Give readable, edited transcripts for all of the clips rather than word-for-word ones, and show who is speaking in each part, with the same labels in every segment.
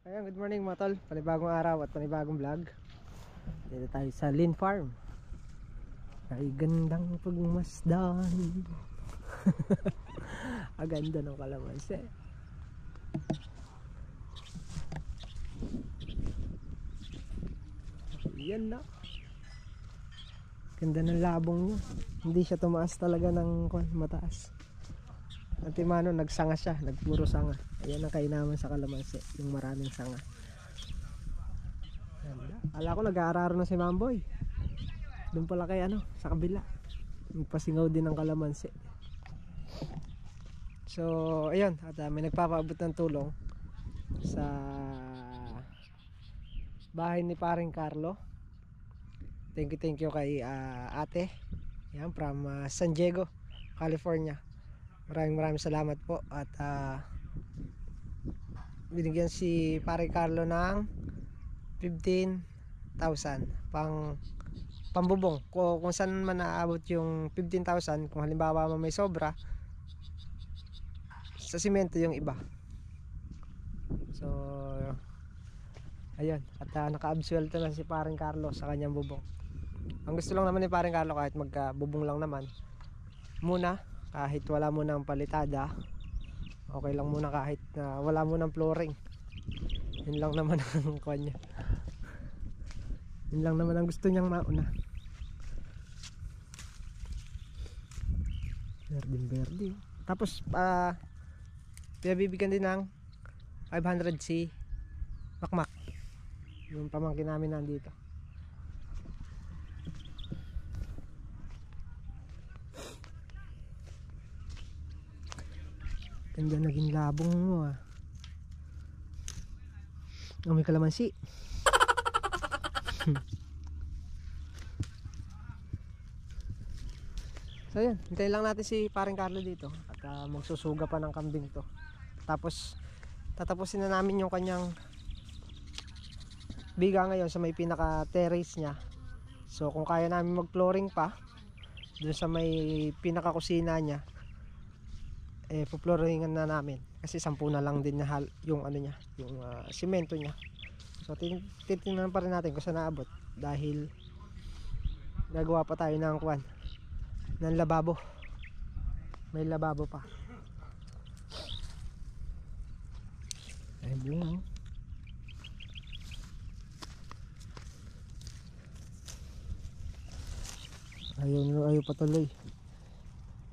Speaker 1: Ayan, good morning mga tol. Panibagong araw at panibagong vlog. Dito tayo sa Lynn Farm. Ay gandang pagmasdan. Aganda ng kalamansi. Yan na. Ganda ng labong niya. Hindi siya tumaas talaga ng mataas. Antimano, nagsanga siya, nagpuro sanga. Ayan ang kainaman sa kalamansi, yung maraming sanga. Ala ko nag-aararo na si Mamboy. Doon pala kay sa kabila. Magpasingaw din ng kalamansi. So, ayun, at may nagpapaabot ng tulong sa bahay ni paring Carlo. Thank you kay ate. Yan, from San Diego, California. Maraming salamat po at binigyan si Pare Carlo ng 15,000 pambubong. Kung saan man naabot yung 15,000, kung halimbawa may sobra, sa simento yung iba. So ayun, at naka-absuelto na si Pare Carlo sa kanyang bubong. Ang gusto lang naman ni Pare Carlo, kahit magkabubong lang naman muna, kahit wala mo ng palitada, okay lang muna kahit wala mo ng flooring. Yun lang naman ang kanya. Yun lang naman ang gusto niyang mauna. Berde. Tapos bibigyan din ng 500C makmak. Yung pamangkin namin nandito. Ganda naging labong mo may kalamansi. So yun, hintayin lang natin si Paring Carlo dito. At magsusuga pa ng kambing to. Tapos tatapusin na namin yung kanyang biga ngayon sa may pinaka terrace nya. So kung kaya namin mag flooring pa dun sa may pinaka kusina nya, po-flooringan na namin kasi 10 na lang din na yung niya, yung simento niya. So titingnan pa rin natin kung saan naabot dahil gagawa pa tayo ng ng lababo. May lababo pa. Ay bunga. Ayaw patuloy.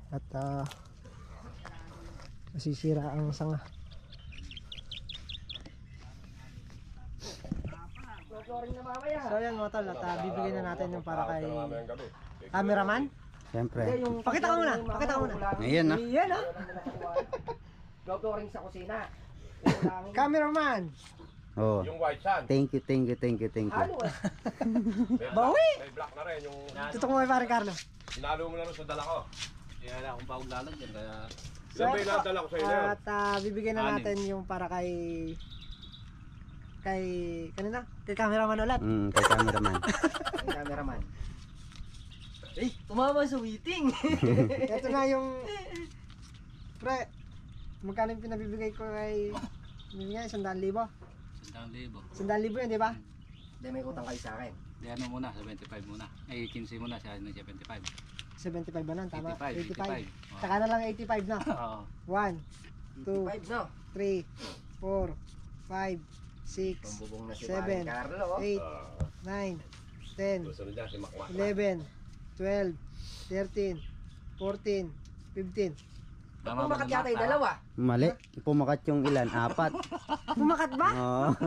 Speaker 1: At masisira ang sanga. So yan mga tol, at bibigyan na natin yung para kay cameraman.
Speaker 2: Siyempre.
Speaker 1: Pakita ko muna.
Speaker 2: Ayan na.
Speaker 1: Ayan na.
Speaker 3: Flooring sa kusina.
Speaker 1: Cameraman.
Speaker 2: Oh.
Speaker 4: Yung white sand.
Speaker 2: Thank you.
Speaker 1: Bawi!
Speaker 4: May black na rin yung
Speaker 1: Tutok mo kay Pare Carlo.
Speaker 4: sinalo mo na rin sa dala ko.
Speaker 5: Kaya na akong pagod lalagyan kaya
Speaker 4: Yan ba yung nadala ko sa inyo?
Speaker 1: At bibigyan na natin yung para kay kanina? Kay cameraman ulit.
Speaker 2: Kay cameraman.
Speaker 3: Cameraman.
Speaker 1: Tumama sa waiting. Ito na yung pre. Magkano yung pinabibigay ko kay niya? 100,000. 100,000 yun, di ba?
Speaker 3: Hindi, may utang kayo sa akin.
Speaker 5: Di ano muna, 75 muna. Ay, 15 muna siya, 75.
Speaker 1: 75 ba nun? Tama?
Speaker 5: 85.
Speaker 1: Saka na lang 85 na.
Speaker 5: Oo.
Speaker 1: 1, 2,
Speaker 3: 5 no?
Speaker 1: 3, 4, 5, 6,
Speaker 3: Pambubong na si
Speaker 1: 7,
Speaker 3: Paring Carlo.
Speaker 1: 8, 9, 10,
Speaker 4: Susunod dyan si Makmak.
Speaker 1: 11, 12, 13, 14, 15.
Speaker 3: Pumakat yata yung dalawa.
Speaker 2: Mali. Pumakat yung ilan? 4.
Speaker 1: Pumakat ba?
Speaker 2: Oo.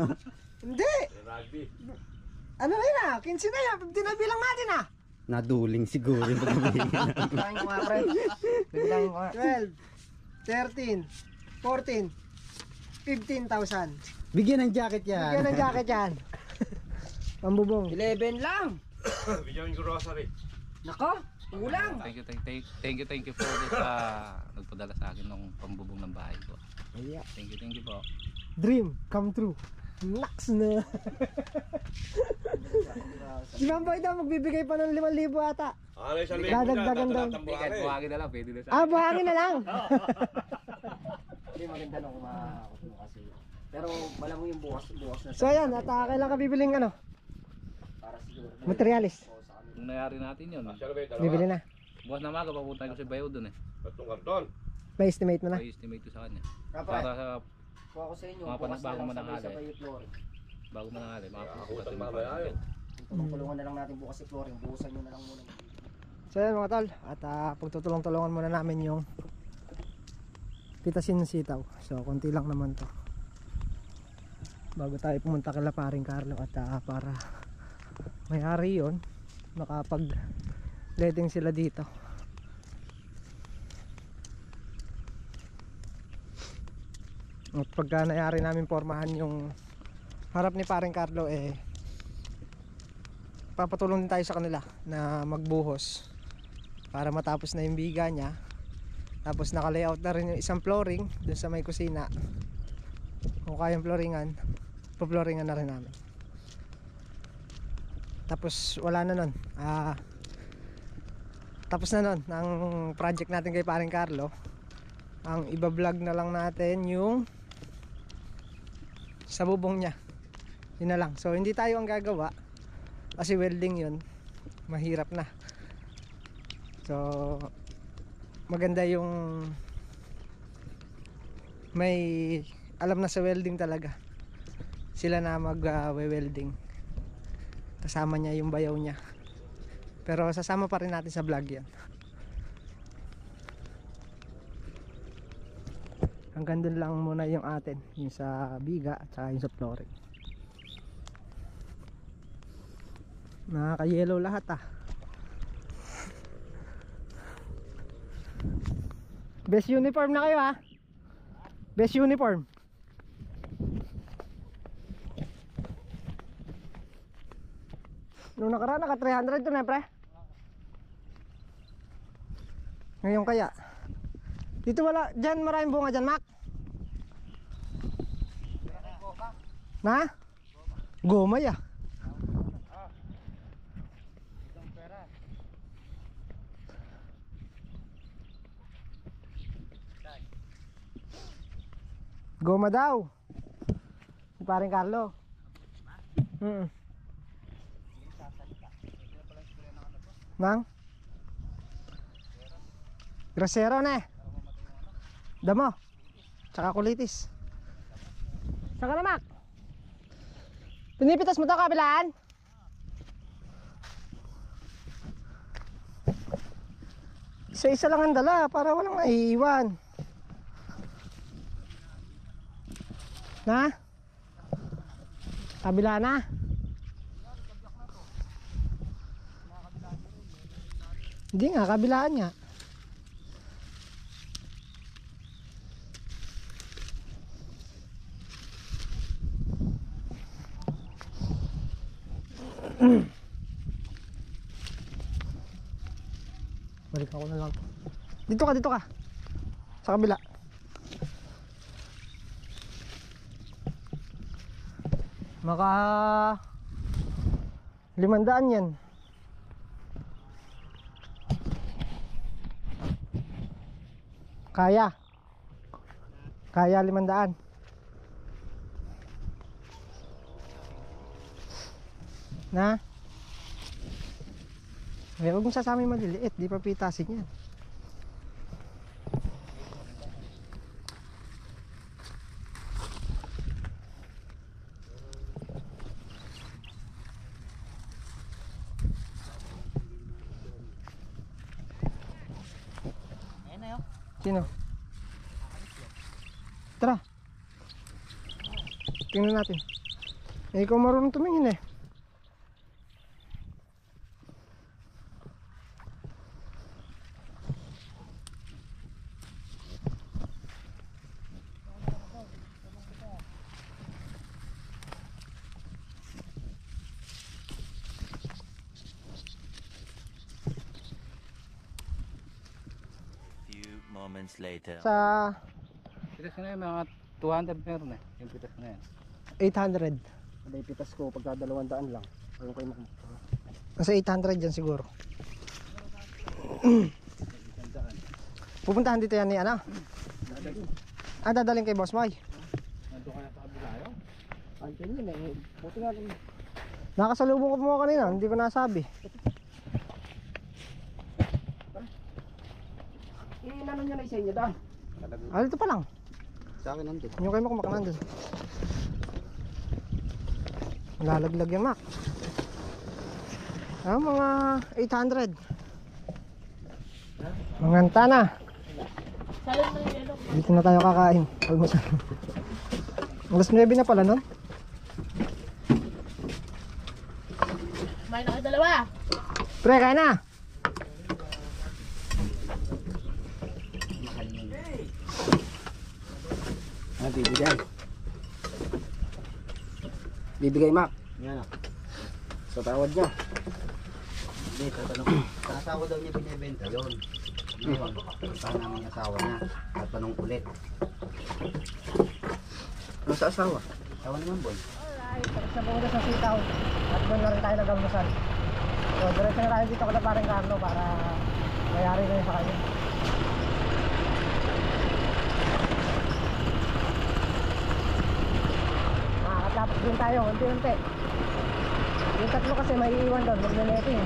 Speaker 1: Hindi!
Speaker 4: Rugby.
Speaker 1: Ano na yun 15 na yan. 15 na bilang natin
Speaker 2: Naduling siguro yung pagkabigan.
Speaker 3: Biglahin ko nga, pre. Biglahin ko nga.
Speaker 1: 12, 13, 14, 15,000.
Speaker 2: Bigyan ng jacket yan.
Speaker 1: Bigyan ng jacket yan. Pambubong.
Speaker 3: 11 lang.
Speaker 4: Bigyan yung grocery.
Speaker 3: Nako, kulang.
Speaker 5: Thank you for this nagpadala sa akin ng pambubong ng bahay ko.
Speaker 1: Yeah.
Speaker 5: Thank you po.
Speaker 1: Dream come true. Laks na. Si Mamboy daw magbibigay pa ng 5,000 ata.
Speaker 4: Ano yung 1,000
Speaker 1: Dadagdagan daw.
Speaker 5: Buhangin na lang, pwede na sa
Speaker 1: Buhangin na lang.
Speaker 3: Hindi maganda nung kumakakot mo kasi. Pero wala mo yung bukas na
Speaker 1: So ayan, at kailan ka bibiling ano?
Speaker 3: para siguro.
Speaker 1: Materialis.
Speaker 3: Oo, sa kanila.
Speaker 5: Kung nayari natin yun,
Speaker 4: Survey, dalawa.
Speaker 1: Bibili na.
Speaker 5: bukas na maga papunta ko si Bayo dun eh.
Speaker 4: Tatlong karton.
Speaker 1: May estimate mo na.
Speaker 5: May estimate ko sa kanya.
Speaker 3: Kapre,
Speaker 5: Para sa
Speaker 3: kuha ko sa inyo.
Speaker 5: Mga
Speaker 3: Bukas na
Speaker 5: bago
Speaker 3: lang
Speaker 5: mananghali.
Speaker 3: sabay yung flooring.
Speaker 5: bago manangali,
Speaker 4: Nakakutan mamaya yun.
Speaker 3: Tulong-tulungan na lang natin bukas si flooring. Buhusan nyo na lang muna.
Speaker 1: So ayan mga tol, at pagtutulong-tulungan muna namin yung pitasin ng sitaw. So konti lang naman to. Bago tayo pumunta kay Paring Carlo at para may-ari yun, makapag-letting sila dito. At pagka nayari namin pormahan yung harap ni Paring Carlo, papatulong din tayo sa kanila na magbuhos para matapos na yung biga niya. Tapos naka-layout na rin yung isang flooring dun sa may kusina. Kung kayang flooringan, pa-flooringan na rin namin. Tapos wala na nun. Tapos na nun ang project natin kay Paring Carlo. Ang iba-vlog na lang natin yung sa bubong niya. Yun na lang. So hindi tayo ang gagawa kasi welding yun, mahirap na. So maganda yung may alam na sa welding talaga, sila na mag-welding. Kasama niya yung bayaw niya, pero sasama pa rin natin sa vlog yan. Hanggang dun lang muna yung atin, yung sa biga at saka yung sa flooring. Nakaka-yellow lahat Best uniform na kayo Best uniform. Nung nakaraan naka 300 to na pre. Ngayon kaya dito wala, dyan maraming bunga dyan, Mac. Na? Gomay Goma daw. Si Paring Carlo. Nang? Grosero na damo. Tsaka kulitis. Saka na, Mac. Pinipitas mo to kabilaan? Isa-isa lang ang dala para walang maiiwan. Na? Kabila na? Hindi nga, kabilaan nga. Balikan ko na lang. Dito ka. Sa kabila. Maka 500 yan. Kaya 500. Na? Huwag mong sasama yung maliliit, di pa pitasin yan. Sino? Tara. Tingnan natin. Ikaw marunong tumingin
Speaker 6: Moments later.
Speaker 1: Sa
Speaker 5: Pitas na yun, mga 200 meron yung pitas na yan.
Speaker 1: 800.
Speaker 3: May pitas ko pagka 200 lang. Ayun kayo makuha.
Speaker 1: Nasa 800 dyan siguro. Pupuntahan dito yan ni ano? Dadaling kay Boss Moy.
Speaker 5: Nandun kaya sa kabila.
Speaker 3: Andiyan yun eh. Buti nga lang.
Speaker 1: Nakasalubong ko mo kanina, hindi ko nasabi.
Speaker 3: Inano niya na isa niya daan.
Speaker 1: Ah, dito pa lang.
Speaker 2: Sa akin nandun.
Speaker 1: Yung kayo mo kumakanan doon. Lalaglag yung Mac. Ah, mga 800. Manganta na. Dito na tayo kakain. Almusal. Alas 9 na pala nun.
Speaker 6: May nakadalawa.
Speaker 1: Pre, kain na.
Speaker 3: Ah, bibigay. Bibigay, Mac.
Speaker 2: Yan o.
Speaker 3: Sa tawad niya.
Speaker 2: Hindi, tatanong ko. Sa asawa daw niya binibenta yun. Ngayon, puntahan namin yung asawa niya. Tatanong ulit.
Speaker 3: Ano sa asawa?
Speaker 2: Asawa naman, boy.
Speaker 1: Alright, tapos na pumunta sa sitaw. At doon na rin tayo nag-almusal. So, diretso na tayo dito kala parang Carlo para mayari na yun sa kanya. Makakatapos din tayo, unti-unti. Yung tatlo kasi may iiwan doon, magne-netting.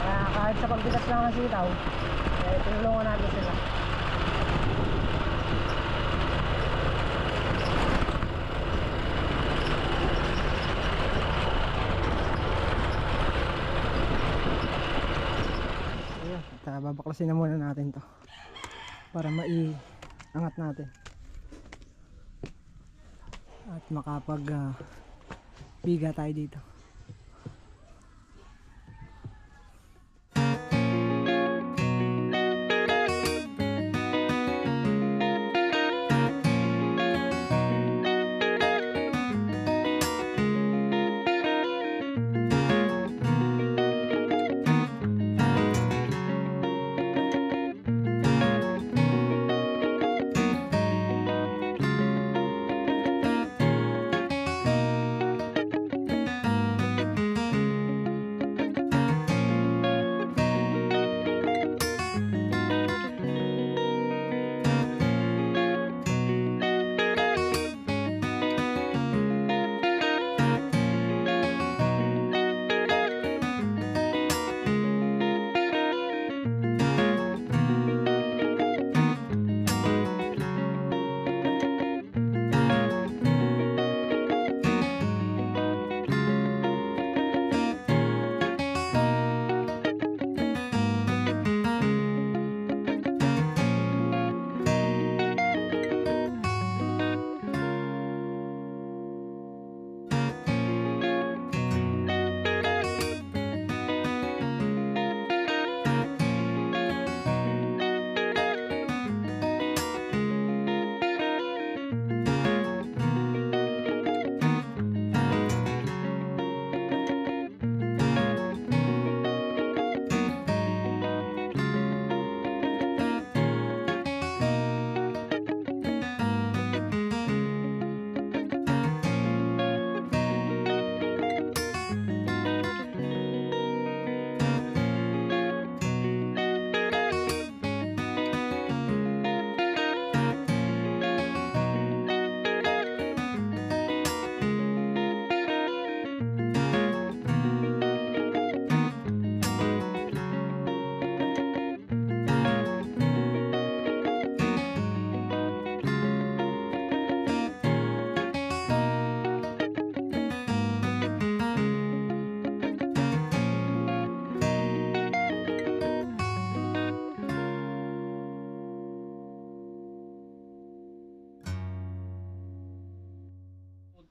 Speaker 1: Kaya kahit sa pagbigas lang ng sitaw, eh, tinulungan natin sila. Ayan, babaklasin na muna natin to para maiangat natin at makapag biga tayo dito.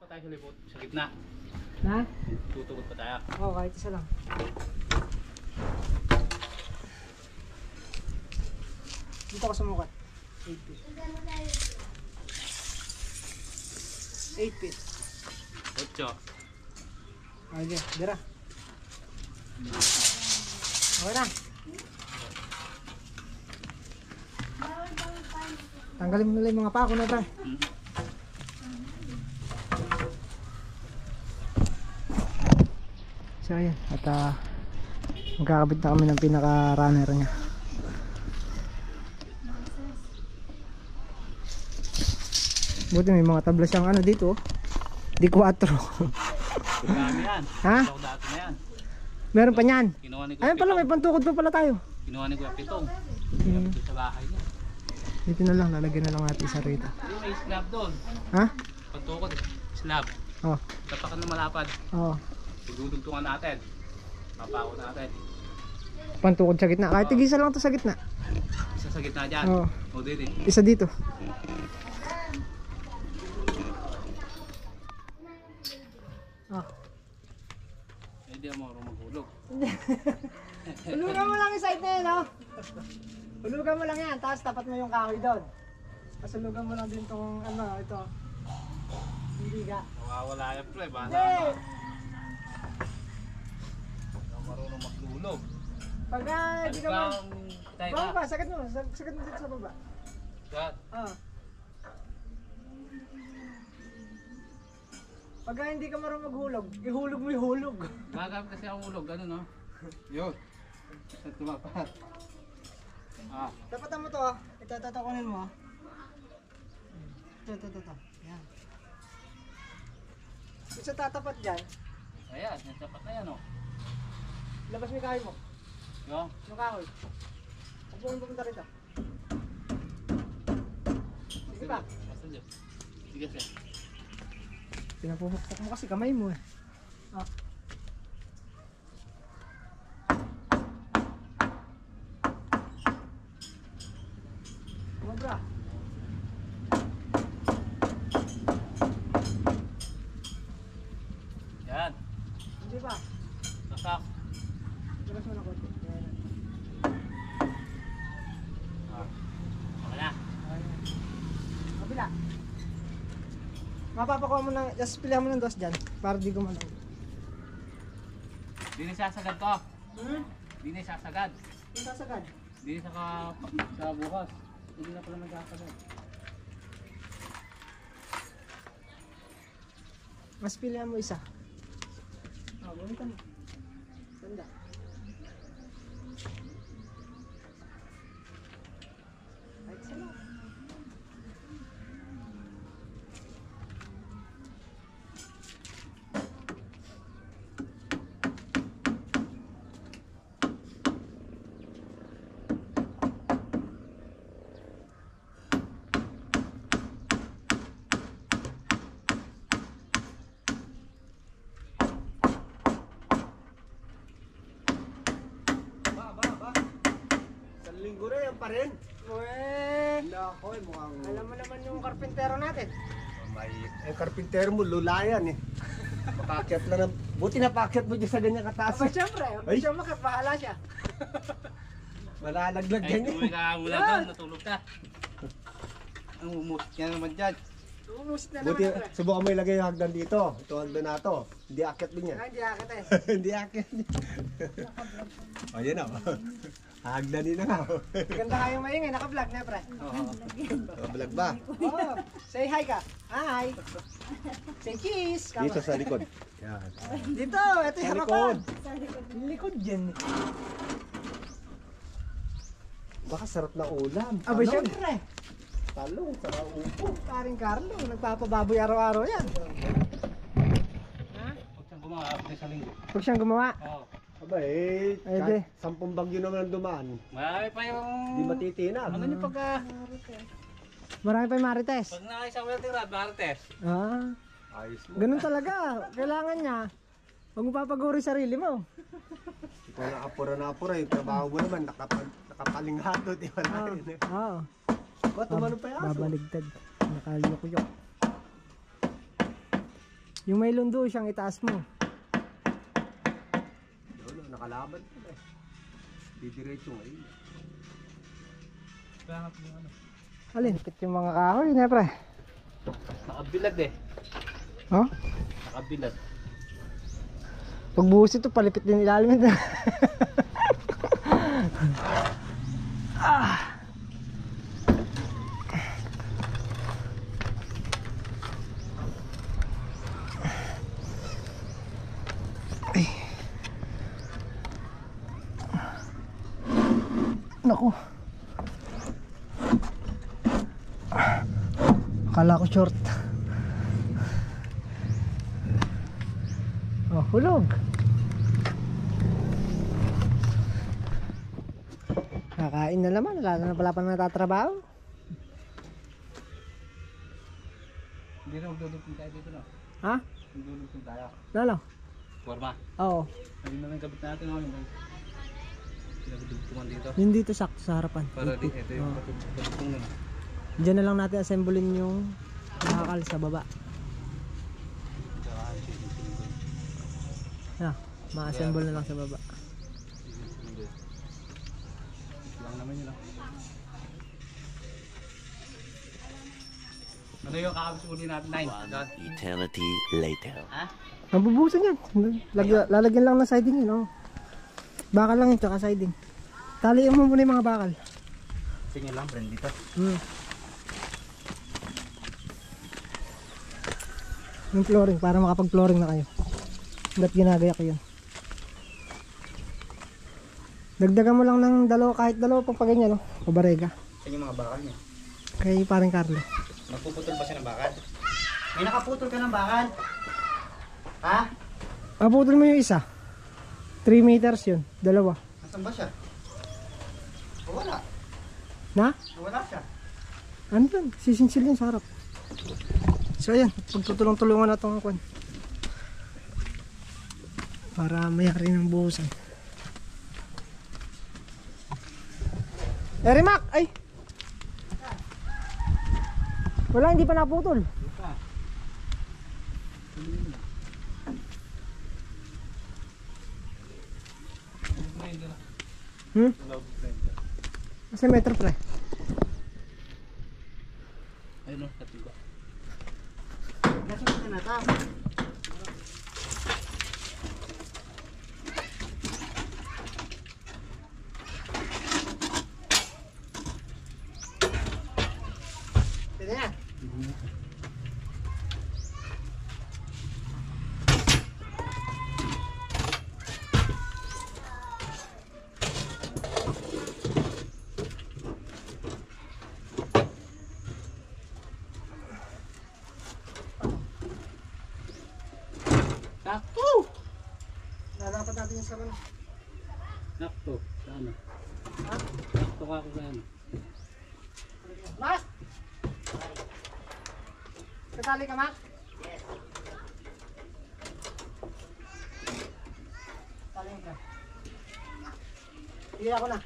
Speaker 5: Tayo sa libot, sa gitna.
Speaker 1: Na?
Speaker 5: Tutugod pa tayo.
Speaker 1: Oo, kahit isa lang. Dito ka sumukat. 8 feet. 8 feet.
Speaker 5: 8.
Speaker 1: Okay, dira. Okay na. Tanggalin mo nila yung mga pako na tayo. So ayan, at magkakabit na kami ng pinaka-runner niya. Buti may mga tabla siyang ano dito. D4.
Speaker 5: Marami yan.
Speaker 1: Ha?
Speaker 5: Ako dati na yan.
Speaker 1: Meron pa niyan.
Speaker 5: Kinuha ni Kuya
Speaker 1: Ayun pala, may
Speaker 5: Pitong.
Speaker 1: pantukod pa pala tayo.
Speaker 5: Kinuha ni Kuya Pitong.
Speaker 1: Hmm.
Speaker 5: Dito sa bahay niya.
Speaker 1: Dito na lang, lalagyan na lang natin sa rito.
Speaker 5: Hindi, may slab doon.
Speaker 1: Ha?
Speaker 5: Pagtukod, slab.
Speaker 1: Oh.
Speaker 5: Tapakan ng malapad.
Speaker 1: Oo.
Speaker 5: Pagdudugtungan natin. Mapako natin.
Speaker 1: Pantukod sa gitna. Kahit tigisa lang to sa gitna.
Speaker 5: Isa sa gitna dyan.
Speaker 1: Oo.
Speaker 5: O dito.
Speaker 1: Isa dito. Ah.
Speaker 5: Hindi mo maghulog.
Speaker 1: Hulugan mo lang yung side na yun, no? Hulugan mo lang yan, tapos tapat mo yung kahoy doon. Tapos hulugan mo lang din tong ano, ito. Hindi ka.
Speaker 5: Nawawala yan pre, bala
Speaker 1: Hindi!
Speaker 5: ka. Hindi ako marunong maghulog.
Speaker 1: Pagka hindi ka man...
Speaker 5: Tayo
Speaker 1: Baba
Speaker 5: ka.
Speaker 1: ba? Sagad mo dito sa baba.
Speaker 5: God.
Speaker 1: Ah. Pagka hindi ka marunong maghulog, ihulog mo yung hulog.
Speaker 5: Magamit kasi ang hulog, ano no? Yun. Sa tumapat. Ah.
Speaker 1: Tapatan mo to, ah. Ito, tatakunin mo. Ah. Ito. Yan. Kung sa tatapat dyan,
Speaker 5: Ayan, natapat na yan oh.
Speaker 1: labas mo yung kahoy mo.
Speaker 5: Yung.
Speaker 1: Yung kahoy. Huwag mo pumunta rito. Sige pa.
Speaker 5: Basta dyan. Sige sir.
Speaker 1: Pinapupukpok mo kasi kamay mo eh. Ah. Mabra.
Speaker 5: Yan.
Speaker 1: Hindi pa.
Speaker 5: Tasak.
Speaker 1: Labas mo na konti. Yan.
Speaker 5: Ah. Okay na.
Speaker 1: Kabila. Mapapakuha mo ng, just pilihan mo ng dos dyan. Para di gumalaw.
Speaker 5: Di na sasagad to.
Speaker 1: Hmm?
Speaker 5: Di na sasagad.
Speaker 1: Yung sasagad.
Speaker 5: Di na sa bukas. Hindi na pala nagkasagad.
Speaker 1: Mas pilihan mo isa. Oh, gamitan mo. Ganda. Kahit isa lang.
Speaker 3: Linggo na yan pa rin.
Speaker 1: Uwe!
Speaker 3: Nako, mukhang...
Speaker 1: Alam mo naman yung karpintero natin.
Speaker 3: May... karpintero mo, lulayan eh. Papakyat lang ng... Buti napakyat mo dyan sa ganyan kataas.
Speaker 1: Aba, syempre.
Speaker 3: Ay.
Speaker 1: Siya makabahala siya.
Speaker 3: Malalaglag
Speaker 5: Ay,
Speaker 3: ganyan.
Speaker 5: tuloy ka mula doon. Natulog ka. Ang umusik ka naman dyan.
Speaker 1: Umusit na
Speaker 3: Buti,
Speaker 1: naman.
Speaker 3: subukan mo ilagay yung hagdan dito. Ito hagdan na to. Hindi akyat din yan.
Speaker 1: Ah, hindi akit eh.
Speaker 3: Hindi akyat. O, yan o. Hagdan din na nga.
Speaker 1: Ganda kayong maingay, naka-vlog na pre.
Speaker 5: Oo.
Speaker 3: Vlog ba?
Speaker 1: Oh, say hi ka. Hi. Say cheese. Kama.
Speaker 3: Dito sa likod. Yan.
Speaker 1: Dito, ito
Speaker 3: Sa
Speaker 1: yung
Speaker 3: likod.
Speaker 1: harapan. Likod dyan.
Speaker 3: Baka sarap na ulam.
Speaker 1: Aba, syempre.
Speaker 3: Talong, sarap upo.
Speaker 1: Paring Carlo, nagpapababoy araw-araw yan.
Speaker 5: Huwag siyang gumawa sa linggo.
Speaker 1: Huwag siyang gumawa.
Speaker 5: Oo.
Speaker 3: Aba eh,
Speaker 1: Ay, di.
Speaker 3: kahit 10 bagyo naman ang dumaan.
Speaker 5: Marami pa yung...
Speaker 3: Hindi matitinag.
Speaker 5: Ano yung pagka...
Speaker 1: Marami pa yung marites.
Speaker 5: Pag nakisang welding rod, marites.
Speaker 1: Ah,
Speaker 3: Ayos mo.
Speaker 1: ganun talaga. Kailangan niya. Huwag mo papaguri sarili mo.
Speaker 3: Ikaw na apura. Yung trabaho mo naman, nakapalinghado. Di ba
Speaker 1: Oo.
Speaker 3: na yun?
Speaker 1: Oo.
Speaker 3: Ba, tumano pa yung aso?
Speaker 1: Babaligtad. Nakaliyok-yok. Yung may lundo siyang itaas mo.
Speaker 3: Yun, nakalaban pa eh. Didiretso ngayon.
Speaker 1: Alin? Dikit yung mga kahoy, ne pre.
Speaker 5: Nakabilad eh.
Speaker 1: Oh?
Speaker 5: Nakabilad.
Speaker 1: Pagbuhos ito, palipit din ilalim ito. Ah. Ay. Naku. Kala ko short. Oh, hulog. Kakain na naman, wala na pala pa natatrabaho.
Speaker 5: Hindi na magdudugtong tayo dito na.
Speaker 1: Ha?
Speaker 5: Magdudugtong tayo.
Speaker 1: Lalo?
Speaker 5: Forma.
Speaker 1: Oo.
Speaker 5: Ayun na lang kabit natin ako yung pinagdugtungan dito.
Speaker 1: Yun dito sakto sa harapan.
Speaker 5: Para di, ito yung
Speaker 1: Oo.
Speaker 5: patugtong na.
Speaker 1: Diyan na lang natin assemblein yung nakakal sa baba. Yeah, ma-assemble na lang sa baba.
Speaker 5: Lang naman yun. Ano yung kakabis uli natin? 9.
Speaker 7: Eternity later.
Speaker 1: Mabubusan yan. Lalagyan lang ng siding yun. Oh. Bakal lang yun, tsaka siding. Taliin mo muna yung mga bakal.
Speaker 2: Sige lang, friend dito.
Speaker 1: Yung flooring, para makapag-flooring na kayo. Ba't ginagaya ko yun? Dagdagan mo lang ng kahit dalawa pang paganyan, no? Pabarega.
Speaker 2: Sige mga bakal niya.
Speaker 1: Kay parang Carlo.
Speaker 2: Nagpuputol ba siya ng bakal? May nakaputol ka ng bakal? Ha?
Speaker 1: Putol mo yung isa. 3 meters yun. Dalawa.
Speaker 2: Nasaan ba siya? Wala.
Speaker 1: Na?
Speaker 2: Wala siya.
Speaker 1: Ano yun? Sisinsil yun sa harap. So ayan, pagtutulong-tulungan na itong kwan. Para mayari ng buhusan. Rimac! Ay! Wala, hindi pa naputol. Kasi metro pre.
Speaker 5: Ayun o, katiba.
Speaker 2: Nasaan na ta?
Speaker 1: Pwede na.
Speaker 5: Sakto!
Speaker 1: Nadapat natin yung sarang.
Speaker 5: Sakto. Saan?
Speaker 1: Ha?
Speaker 5: Sakto ka ako saan?
Speaker 1: Mac! Kasali ka, Mac? Yes. Kasali ka. Sige ako na.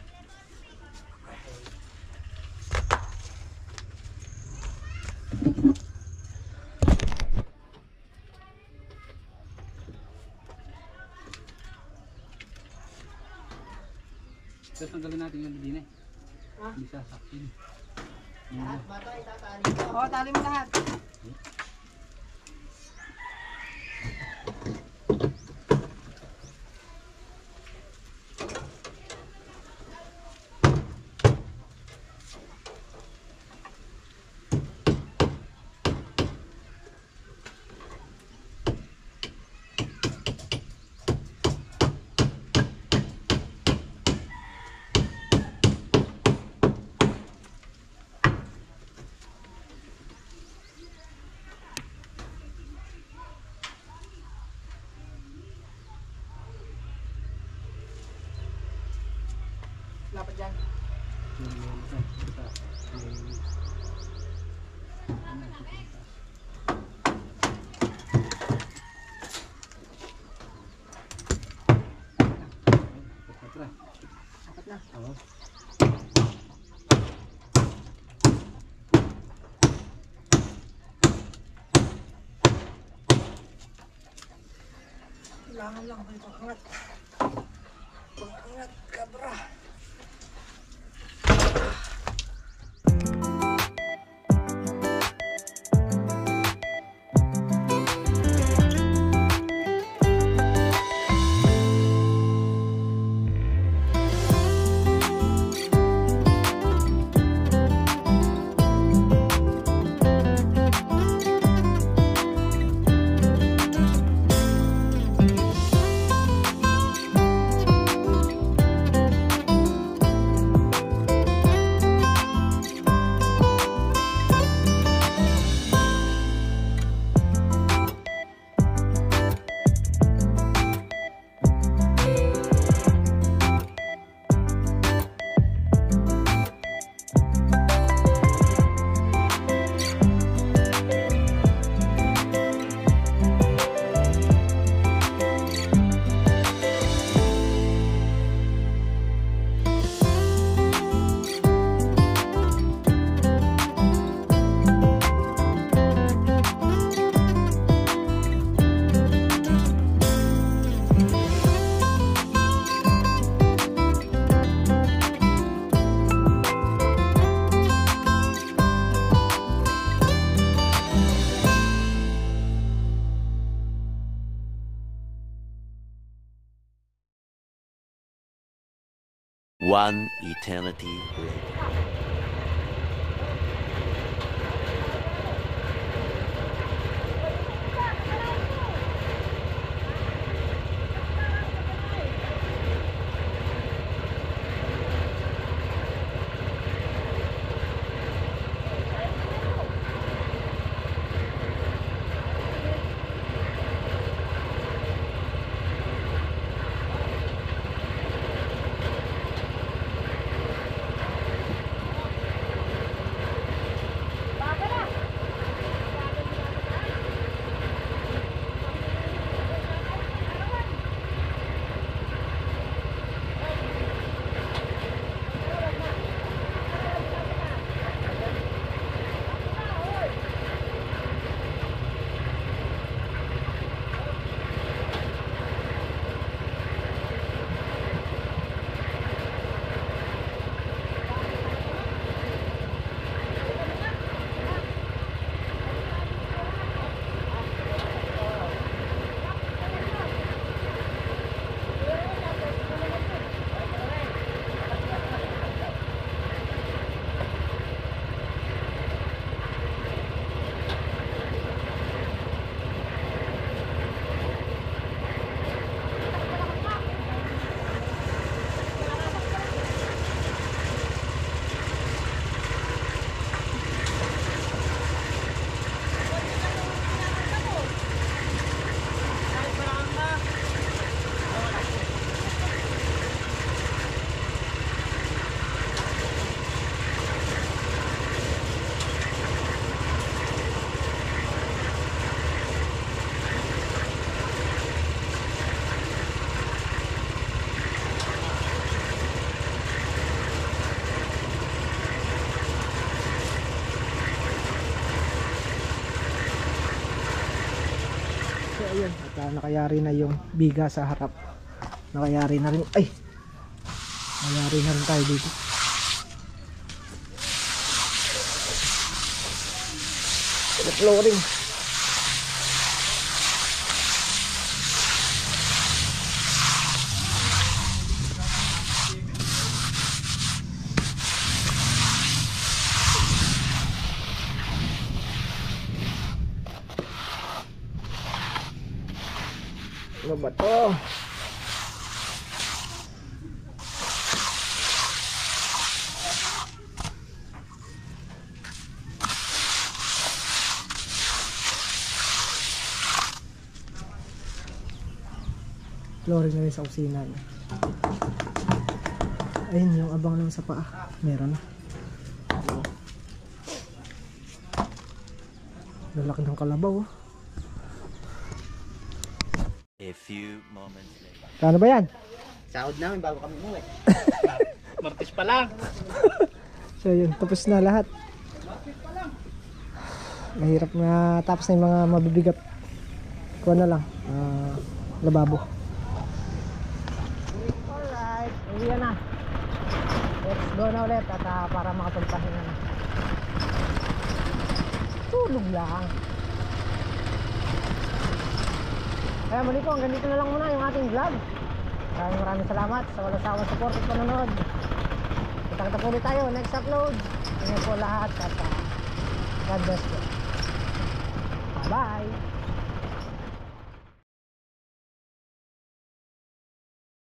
Speaker 5: Tapos tanggalin natin yung din eh.
Speaker 1: Ha?
Speaker 5: Hindi siya saktin.
Speaker 1: Oo, tali mo lahat. Dapat dyan. Dapat na. Kailangan lang kayo pangat. Pangat, kabra.
Speaker 7: One eternity later.
Speaker 1: So ayun, at nakayari na yung biga sa harap. Nakayari na rin. Ay! Nakayari na rin tayo dito. Flooring. Ano ba to? Flooring na rin sa kusina niya. Ayun yung abang lang sa paa. Meron na. Lalaki ng kalabaw. Oh.
Speaker 7: A few moments later.
Speaker 1: Kano ba yan?
Speaker 2: Sahod namin bago kami umuwi.
Speaker 5: Martis pa lang.
Speaker 1: So yun, tapos na lahat. Mahirap na tapos na yung mga mabibigat. Kuha na lang. Lababo. Alright, uwi na. Let's go na ulit at para makapagpahinga na. Tulog lang. Kaya muli po, hanggang dito na lang muna yung ating vlog. Maraming salamat sa walang sawang support at panonood. Kita-kita po ulit tayo next upload. Ingat po lahat at God bless you. Bye!